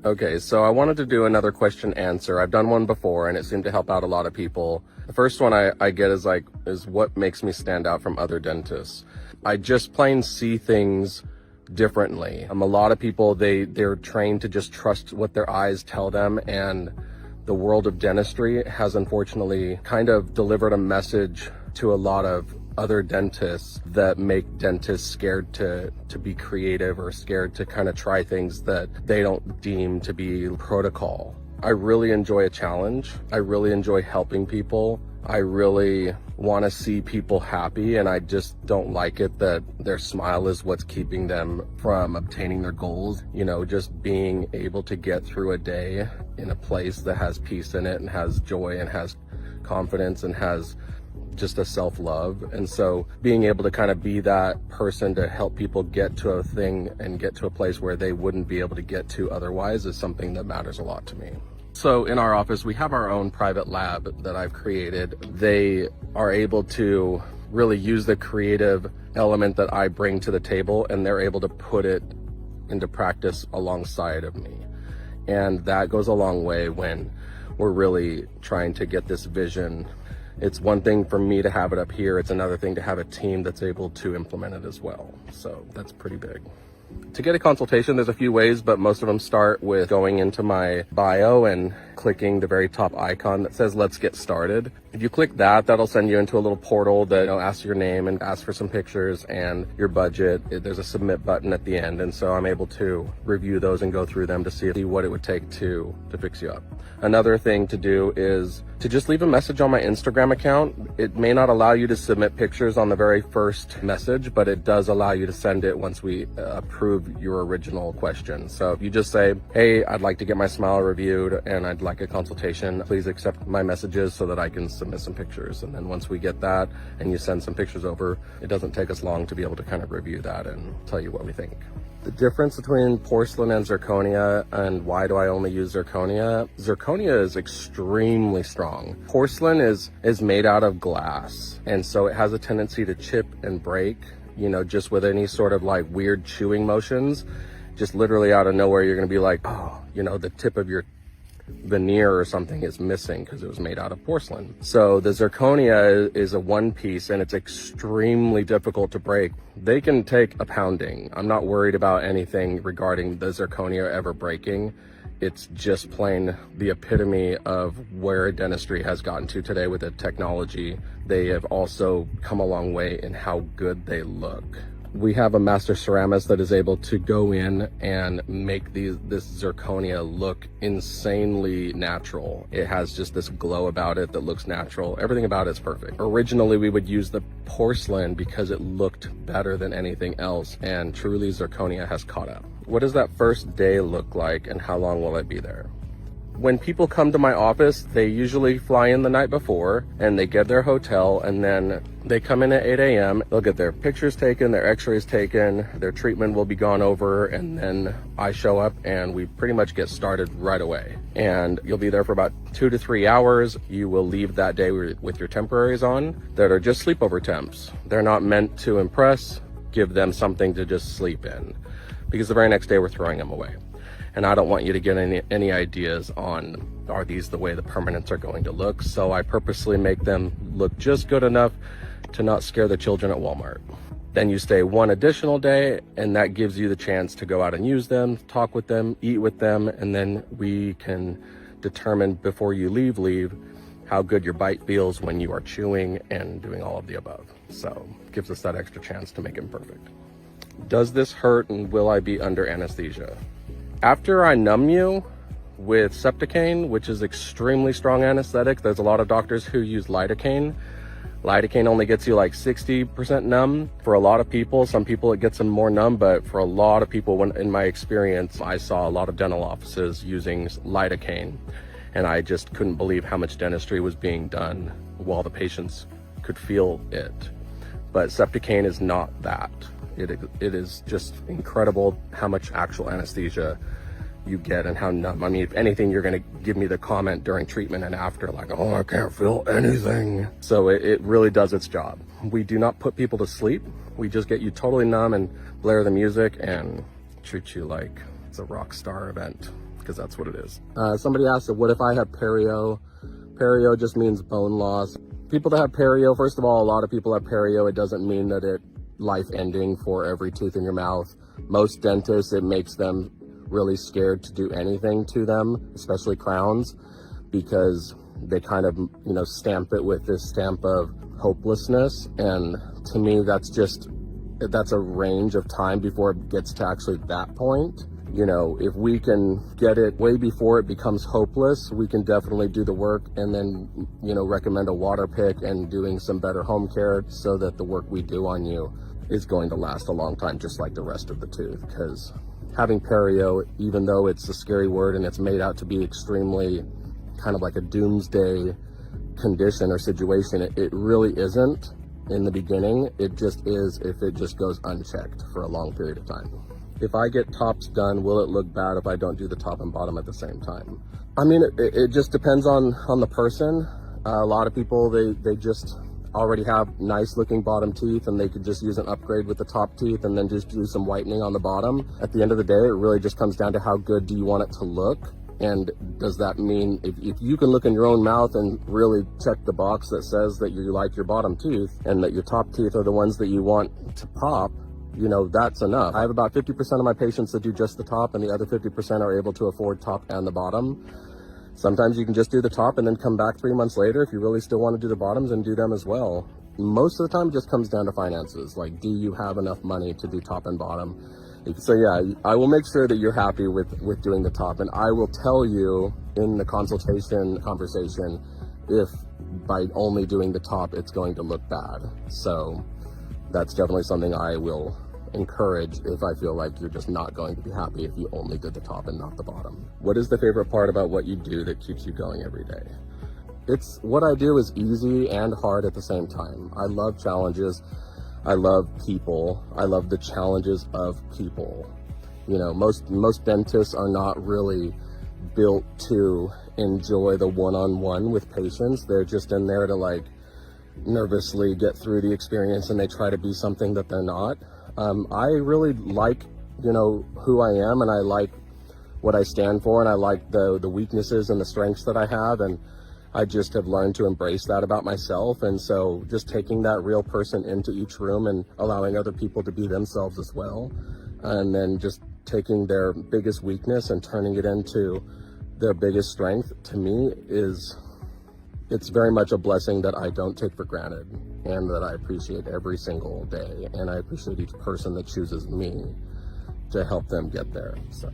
Okay, so I wanted to do another question answer. I've done one before and it seemed to help out a lot of people. The first one I get is what makes me stand out from other dentists. I just plain see things differently. A lot of people, they're trained to just trust what their eyes tell them, and the world of dentistry has unfortunately kind of delivered a message to a lot of other dentists that make dentists scared to be creative or scared to kind of try things that they don't deem to be protocol. I really enjoy a challenge. I really enjoy helping people. I really want to see people happy, and I just don't like it that their smile is what's keeping them from obtaining their goals. You know, just being able to get through a day in a place that has peace in it and has joy and has confidence and has just a self-love. And so being able to kind of be that person to help people get to a thing and get to a place where they wouldn't be able to get to otherwise is something that matters a lot to me. So in our office, we have our own private lab that I've created. They are able to really use the creative element that I bring to the table, and they're able to put it into practice alongside of me. And that goes a long way when we're really trying to get this vision. It's one thing for me to have it up here. It's another thing to have a team that's able to implement it as well. So that's pretty big. To get a consultation, there's a few ways, but most of them start with going into my bio and clicking the very top icon that says "Let's get started." If you click that, that'll send you into a little portal that asks your name and asks for some pictures and your budget. There's a submit button at the end, and so I'm able to review those and go through them to see what it would take to fix you up. Another thing to do is to just leave a message on my Instagram account. It may not allow you to submit pictures on the very first message, but it does allow you to send it once we approve your original question. So if you just say, "Hey, I'd like to get my smile reviewed and I'd like a consultation, please accept my messages so that I can submit some pictures." And then once we get that and you send some pictures over, it doesn't take us long to be able to kind of review that and tell you what we think. The difference between porcelain and zirconia, and why do I only use zirconia? Zirconia is extremely strong. Porcelain is made out of glass, and so it has a tendency to chip and break, just with any sort of like weird chewing motions. Just literally out of nowhere, you're gonna be like, oh, the tip of your veneer or something is missing because it was made out of porcelain. So the zirconia is a one piece, and it's extremely difficult to break. They can take a pounding. I'm not worried about anything regarding the zirconia ever breaking. It's just plain the epitome of where dentistry has gotten to today with the technology. They have also come a long way in how good they look. We have a master ceramist that is able to go in and make this zirconia look insanely natural. It has just this glow about it that looks natural. Everything about it's perfect. Originally, we would use the porcelain because it looked better than anything else, and truly zirconia has caught up. What does that first day look like, and how long will I be there? When people come to my office, they usually fly in the night before and they get their hotel, and then they come in at 8 a.m. They'll get their pictures taken, their x-rays taken, their treatment will be gone over, and then I show up and we pretty much get started right away. And you'll be there for about 2 to 3 hours. You will leave that day with your temporaries on that are just sleepover temps. They're not meant to impress. Give them something to just sleep in, because the very next day we're throwing them away. And I don't want you to get any ideas on, are these the way the permanents are going to look? So I purposely make them look just good enough to not scare the children at Walmart. Then you stay one additional day, and that gives you the chance to go out and use them, talk with them, eat with them, and then we can determine before you leave how good your bite feels when you are chewing and doing all of the above. So it gives us that extra chance to make it perfect. Does this hurt, and will I be under anesthesia? After I numb you with Septicaine, which is extremely strong anesthetic, there's a lot of doctors who use lidocaine. Lidocaine only gets you like 60% numb. For a lot of people, some people it gets them more numb, but for a lot of people, in my experience, I saw a lot of dental offices using lidocaine, and I just couldn't believe how much dentistry was being done while the patients could feel it. But Septicaine is not that. It is just incredible how much actual anesthesia you get and how numb. I mean, if anything, you're gonna give me the comment during treatment and after, like, oh, I can't feel anything. So it really does its job. We do not put people to sleep. We just get you totally numb and blare the music and treat you like it's a rock star event. because that's what it is. Somebody asked, what if I have perio? Perio just means bone loss. People that have perio, first of all, a lot of people have perio. It doesn't mean that it life ending for every tooth in your mouth. Most dentists, it makes them really scared to do anything to them, especially crowns, because they kind of, stamp it with this stamp of hopelessness. And to me, that's a range of time before it gets to actually that point. If we can get it way before it becomes hopeless, we can definitely do the work and then, recommend a water pick and doing some better home care so that the work we do on you is going to last a long time, just like the rest of the tooth. Because having perio, even though it's a scary word and it's made out to be extremely kind of like a doomsday condition or situation, it really isn't in the beginning. It just is if it just goes unchecked for a long period of time. If I get tops done, will it look bad if I don't do the top and bottom at the same time? I mean, it just depends on the person. A lot of people, they just already have nice looking bottom teeth and they could just use an upgrade with the top teeth and then just do some whitening on the bottom. At the end of the day, it really just comes down to how good do you want it to look. And does that mean if you can look in your own mouth and really check the box that says that you like your bottom teeth and that your top teeth are the ones that you want to pop, that's enough. I have about 50% of my patients that do just the top and the other 50% are able to afford top and the bottom. Sometimes you can just do the top and then come back 3 months later if you really still want to do the bottoms and do them as well. Most of the time it just comes down to finances. Like, do you have enough money to do top and bottom? So yeah, I will make sure that you're happy with doing the top, and I will tell you in the consultation conversation if by only doing the top it's going to look bad. So that's definitely something I will encourage if I feel like you're just not going to be happy if you only did the top and not the bottom. What is the favorite part about what you do that keeps you going every day? It's what I do is easy and hard at the same time. I love challenges. I love people. I love the challenges of people. Most dentists are not really built to enjoy the one-on-one with patients. They're just in there to nervously get through the experience, and they try to be something that they're not. I really like, who I am, and I like what I stand for, and I like the weaknesses and the strengths that I have, and I just have learned to embrace that about myself. And so just taking that real person into each room and allowing other people to be themselves as well, and then just taking their biggest weakness and turning it into their biggest strength, to me it's very much a blessing that I don't take for granted, and that I appreciate every single day, and I appreciate each person that chooses me to help them get there. So